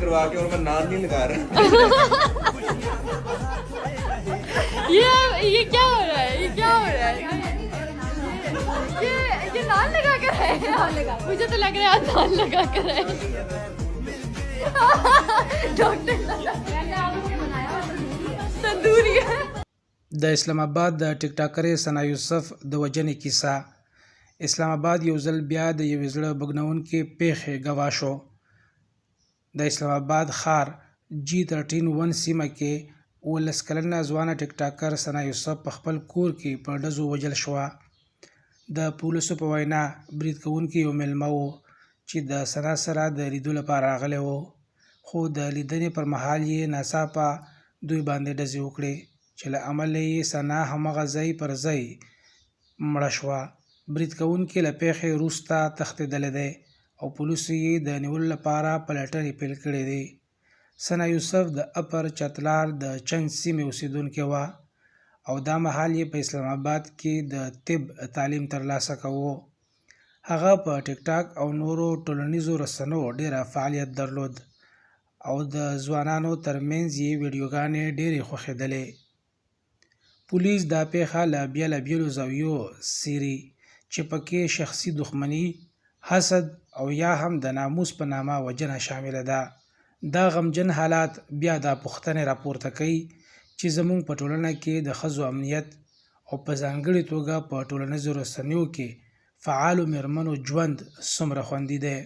करवा के और मैं नाम नहीं लगा रहा। ये क्या हो रहा है? ये क्या हो रहा है? ये नाल लगा कर है। मुझे तो लग रहा है नाल लगा कर है। डॉक्टर तंदूरी है। د اسلام آباد د ټیک ټاکرې ثنا یوسف د وژنې کیسه. اسلام آباد یو ځل بیا د یوې زړه بوږنونکې پیښې ګواه شو. د اسلام آباد ښار G13 سیمه کې 19 کلنه ځوانه ټیک ټاکر ثنا یوسف په خپل کور کې په ډزو وژل شوه. د پولیسو په وینا برید کوونکي یو میلمه و چې د ثنا سره د لیدو لپاره راغلی و، خو د لیدنې پر مهال یې ناڅاپه دوی باندې ډزې وکړې چې له امله یې ثنا هماغه ځای پر ځای مړه شوه. برید کوونکی له پیښې وروسته تښتېدلی دی او پولیسو یې د نیولو لپاره پلټنې پیل کړې دي. ثنا یوسف د اپر چتلار د چنج سیمې اوسیدونکې وه او دا مهال یې په اسلام آباد کې د طب تعلیم ترلاسه کوه. هغه په ټیک ټاک او نورو ټولنیزو رسنیو ډېره فعالیت درلود او د ځوانانو ترمنځ یې ویډیوګانې ډېرې خوښېدلې. پولیس دا پیښه له بیلابیلو زاویو څېړي چې پکې شخصي دښمني، حسد او یا هم د ناموس په نامه وژنه شامله ده. دا غمجن حالات بیا دا پوښتنې راپورته کوي چې زموږ په ټولنه کې د ښځو امنیت او په ځانګړې توګه په ټولنیزو رسنیو کې فعالو مېرمنو ژوند څومره خوندي دی.